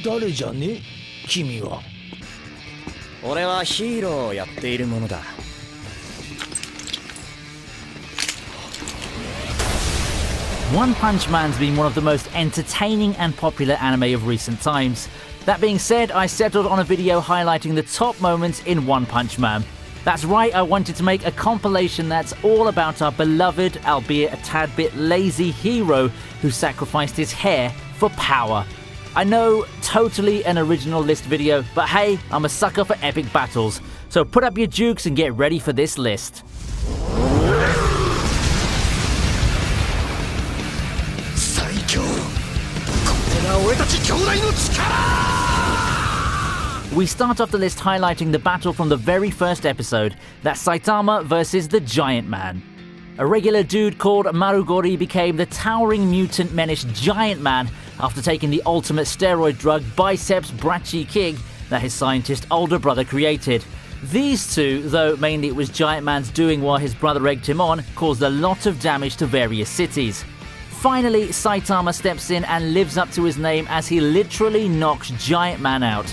誰じゃね君は。俺はヒーローをやっているものだ。One Punch Man's been one of the most entertaining and popular anime of recent times. That being said, I settled on a video highlighting the top moments in One Punch Man. That's right, I wanted to make a compilation that's all about our beloved, albeit a tad bit lazy hero who sacrificed his hair for power. I know, totally an original list video, but hey, I'm a sucker for epic battles. So put up your jukes and get ready for this list. We start off the list highlighting the battle from the very first episode, that's Saitama versus the Giant Man. A regular dude called Marugori became the towering mutant menace Giant Man after taking the ultimate steroid drug Biceps Brachii that his scientist older brother created. These two, though mainly it was Giant Man's doing while his brother egged him on, caused a lot of damage to various cities. Finally, Saitama steps in and lives up to his name as he literally knocks Giant Man out.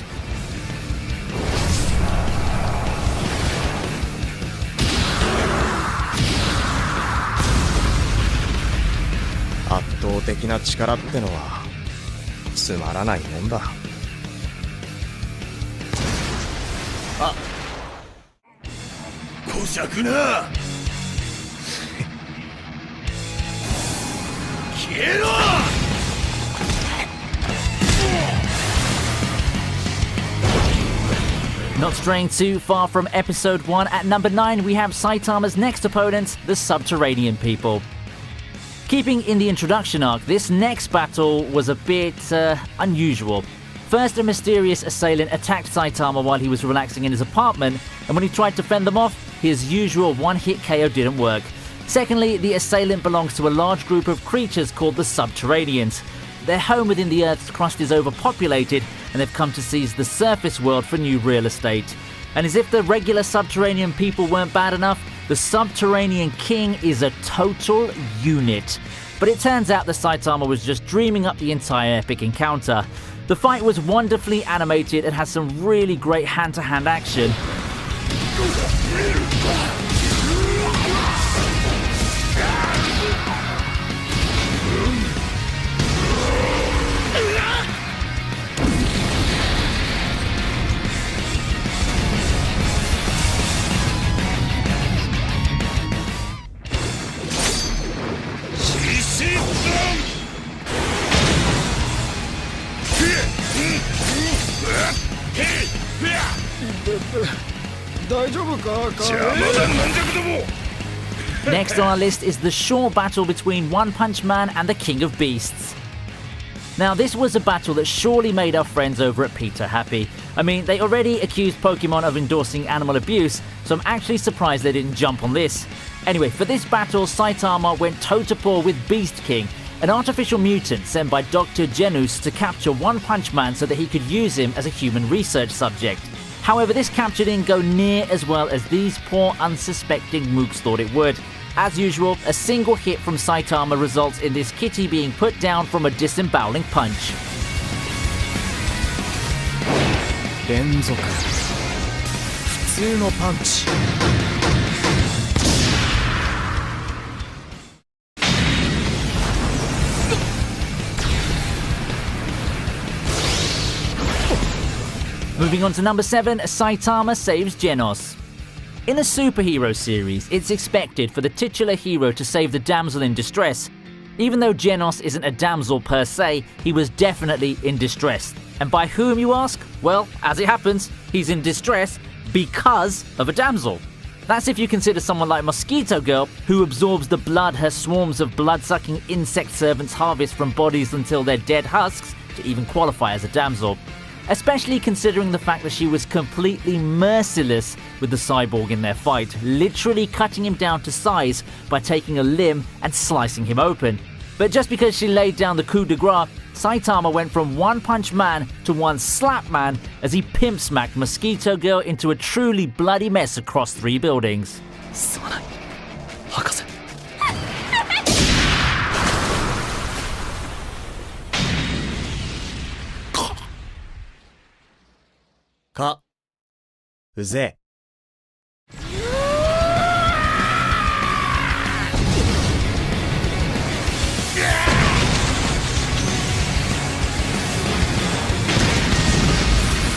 Not straying too far from episode 1, at number 9 we have Saitama's next opponents, the Subterranean People. Keeping in the introduction arc, this next battle was a bit unusual. First, a mysterious assailant attacked Saitama while he was relaxing in his apartment, and when he tried to fend them off, his usual one-hit KO didn't work. Secondly, the assailant belongs to a large group of creatures called the Subterraneans. Their home within the Earth's crust is overpopulated, and they've come to seize the surface world for new real estate. And as if the regular Subterranean people weren't bad enough, the Subterranean King is a total unit. But it turns out that Saitama was just dreaming up the entire epic encounter. The fight was wonderfully animated and has some really great hand-to-hand action. Next on our list is the short battle between One Punch Man and the King of Beasts. Now this was a battle that surely made our friends over at Peter happy. I mean, they already accused Pokemon of endorsing animal abuse, so I'm actually surprised they didn't jump on this. Anyway, for this battle, Saitama went toe-to-paw with Beast King, an artificial mutant sent by Dr. Genus to capture One Punch Man so that he could use him as a human research subject. However, this capture didn't go near as well as these poor unsuspecting mooks thought it would. As usual, a single hit from Saitama results in this kitty being put down from a disemboweling punch. Moving on to number 7, Saitama saves Genos. In a superhero series, it's expected for the titular hero to save the damsel in distress. Even though Genos isn't a damsel per se, he was definitely in distress. And by whom, you ask? Well, as it happens, he's in distress because of a damsel. That's if you consider someone like Mosquito Girl, who absorbs the blood her swarms of blood-sucking insect servants harvest from bodies until they're dead husks, to even qualify as a damsel. Especially considering the fact that she was completely merciless with the cyborg in their fight, literally cutting him down to size by taking a limb and slicing him open. But just because she laid down the coup de grace, Saitama went from One Punch Man to One Slap Man as he pimp smacked Mosquito Girl into a truly bloody mess across 3 buildings. うぜ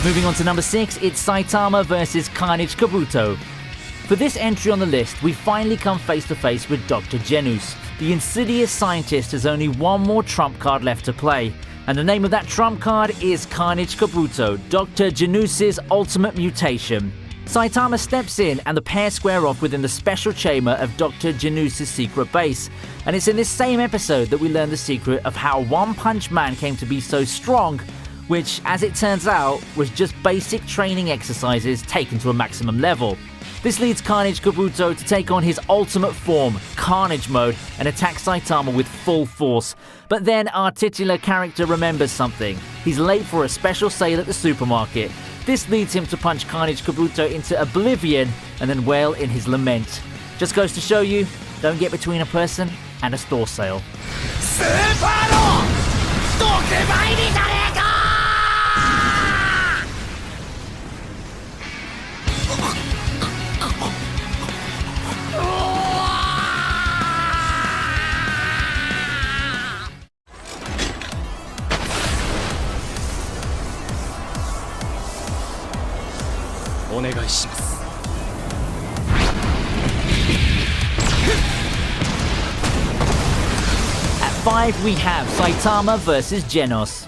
Moving on to number 6, it's Saitama versus Carnage Kabuto. For this entry on the list, we finally come face to face with Dr. Genus. The insidious scientist has only one more trump card left to play, and the name of that trump card is Carnage Kabuto, Dr. Genus's ultimate mutation. Saitama steps in and the pair square off within the special chamber of Dr. Genus's secret base. And it's in this same episode that we learn the secret of how One Punch Man came to be so strong, which, as it turns out, was just basic training exercises taken to a maximum level. This leads Carnage Kabuto to take on his ultimate form, Carnage Mode, and attack Saitama with full force. But then our titular character remembers something. He's late for a special sale at the supermarket. This leads him to punch Carnage Kabuto into oblivion and then wail in his lament. Just goes to show you, don't get between a person and a store sale. スーパーの特売日じゃねえか お願いします At 5 we have Saitama versus Genos.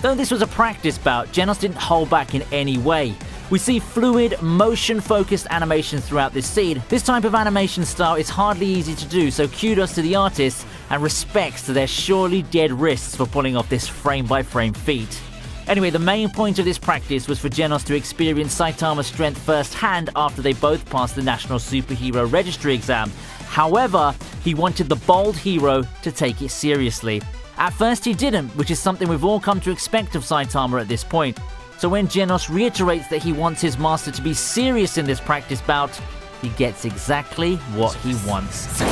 Though this was a practice bout, Genos didn't hold back in any way. We see fluid, motion-focused animations throughout this scene. This type of animation style is hardly easy to do, so kudos to the artists and respects to their surely dead wrists for pulling off this frame-by-frame feat. Anyway, the main point of this practice was for Genos to experience Saitama's strength firsthand after they both passed the National Superhero Registry exam. However, he wanted the bold hero to take it seriously. At first he didn't, which is something we've all come to expect of Saitama at this point. So when Genos reiterates that he wants his master to be serious in this practice bout, he gets exactly what he wants.「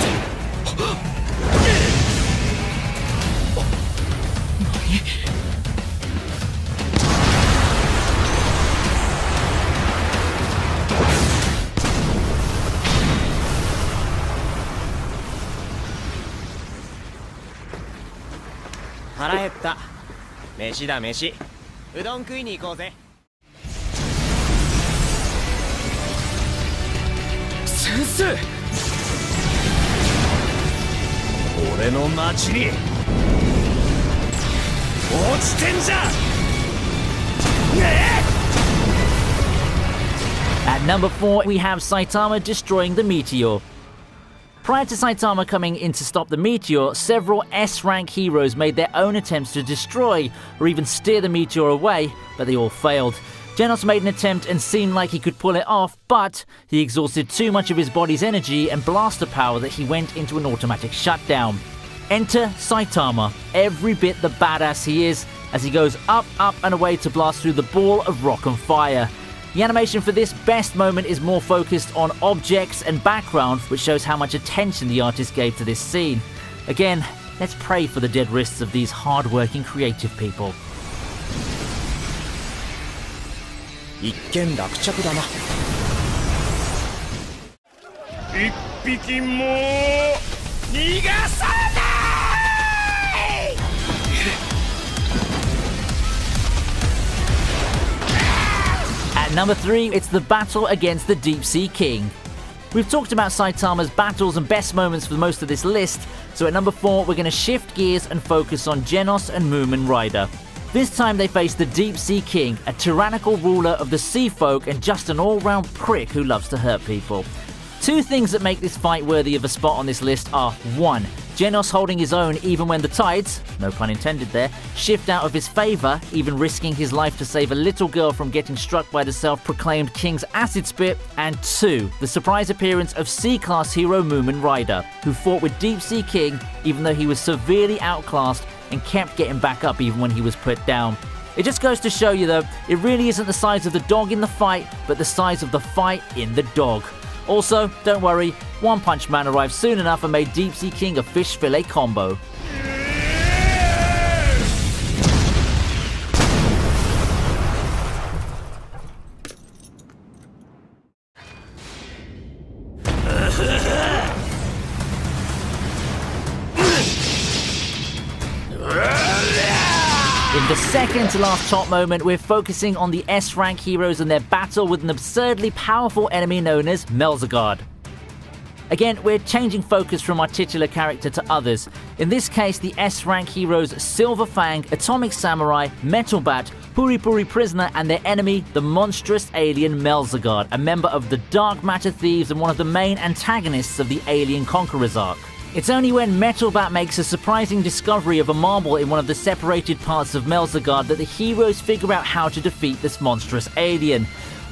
腹減った飯だ飯うどん食いに行こうぜ」先生俺の町に落ちてんじゃねえ At number 4, we have Saitama destroying the meteor. Prior to Saitama coming in to stop the meteor, several S-rank heroes made their own attempts to destroy or even steer the meteor away, but they all failed. Genos made an attempt and seemed like he could pull it off, but he exhausted too much of his body's energy and blaster power that he went into an automatic shutdown. Enter Saitama, every bit the badass he is, as he goes up, up and away to blast through the ball of rock and fire. The animation for this best moment is more focused on objects and background, which shows how much attention the artist gave to this scene. Again, let's pray for the dead wrists of these hard-working creative people. 一件落着だな一匹も逃がさない At number 3, it's the battle against the Deep Sea King. We've talked about Saitama's battles and best moments for most of this list, so at number 4 we're going to shift gears and focus on Genos and Moomin Rider. This time they face the Deep Sea King, a tyrannical ruler of the sea folk and just an all-round prick who loves to hurt people. Two things that make this fight worthy of a spot on this list are 1. Genos holding his own even when the tides, no pun intended there, shift out of his favour, even risking his life to save a little girl from getting struck by the self-proclaimed King's acid spit, and 2. The surprise appearance of C-class hero Moomin Rider, who fought with Deep Sea King even though he was severely outclassed and kept getting back up even when he was put down. It just goes to show you though, it really isn't the size of the dog in the fight, but the size of the fight in the dog. Also, don't worry, One Punch Man arrived soon enough and made Deep Sea King a fish fillet combo. In the second to last top moment, we're focusing on the S-rank heroes and their battle with an absurdly powerful enemy known as Melzagard. Again, we're changing focus from our titular character to others. In this case, the S-rank heroes Silver Fang, Atomic Samurai, Metal Bat, Puri Puri Prisoner, and their enemy, the monstrous alien Melzagard, a member of the Dark Matter Thieves and one of the main antagonists of the Alien Conquerors arc. It's only when Metal Bat makes a surprising discovery of a marble in one of the separated parts of Melzagard that the heroes figure out how to defeat this monstrous alien.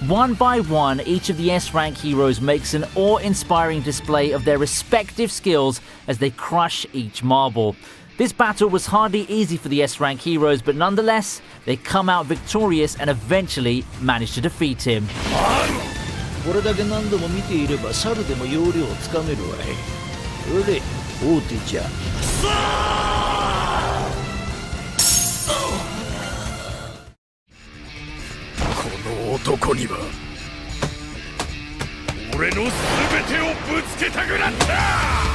One by one, each of the S-rank heroes makes an awe-inspiring display of their respective skills as they crush each marble. This battle was hardly easy for the S-rank heroes, but nonetheless, they come out victorious and eventually manage to defeat him. これだけ何度も見ていれば猿でも要領をつかめるわい。それで大手じゃ。この男には俺の全てをぶつけたくなった。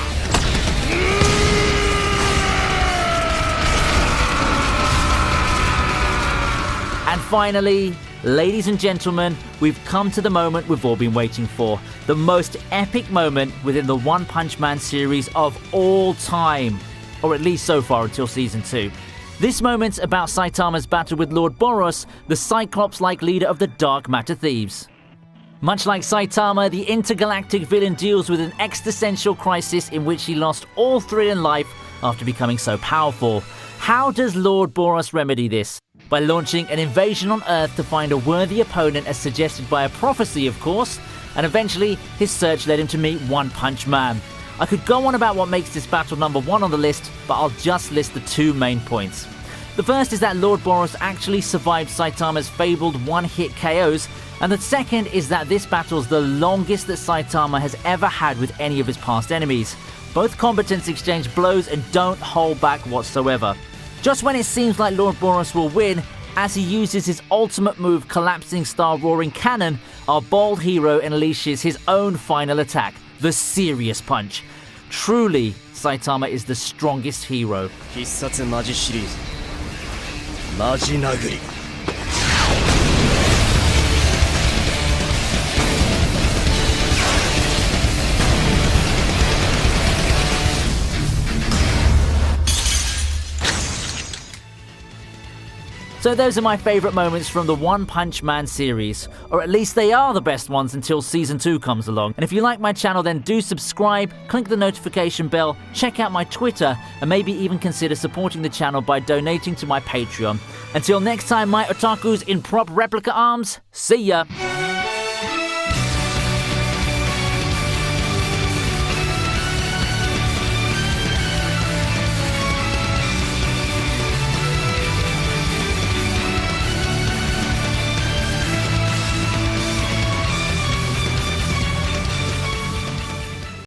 And finally, ladies and gentlemen, we've come to the moment we've all been waiting for. The most epic moment within the One Punch Man series of all time. Or at least so far until Season 2. This moment's about Saitama's battle with Lord Boros, the Cyclops-like leader of the Dark Matter Thieves. Much like Saitama, the intergalactic villain deals with an existential crisis in which he lost all thrill in life after becoming so powerful. How does Lord Boros remedy this? By launching an invasion on Earth to find a worthy opponent as suggested by a prophecy, of course, and eventually his search led him to meet One Punch Man. I could go on about what makes this battle number one on the list, but I'll just list the two main points. The first is that Lord Boros actually survived Saitama's fabled one-hit KOs, and the second is that this battle's the longest that Saitama has ever had with any of his past enemies. Both combatants exchange blows and don't hold back whatsoever. Just when it seems like Lord Boros will win, as he uses his ultimate move Collapsing Star Roaring Cannon, our bold hero unleashes his own final attack, the Serious Punch. Truly, Saitama is the strongest hero. 必殺マジシリーズマジ殴り So those are my favourite moments from the One Punch Man series, or at least they are the best ones until Season 2 comes along. And if you like my channel, then do subscribe, click the notification bell, check out my Twitter, and maybe even consider supporting the channel by donating to my Patreon. Until next time, my otakus in prop replica arms, see ya!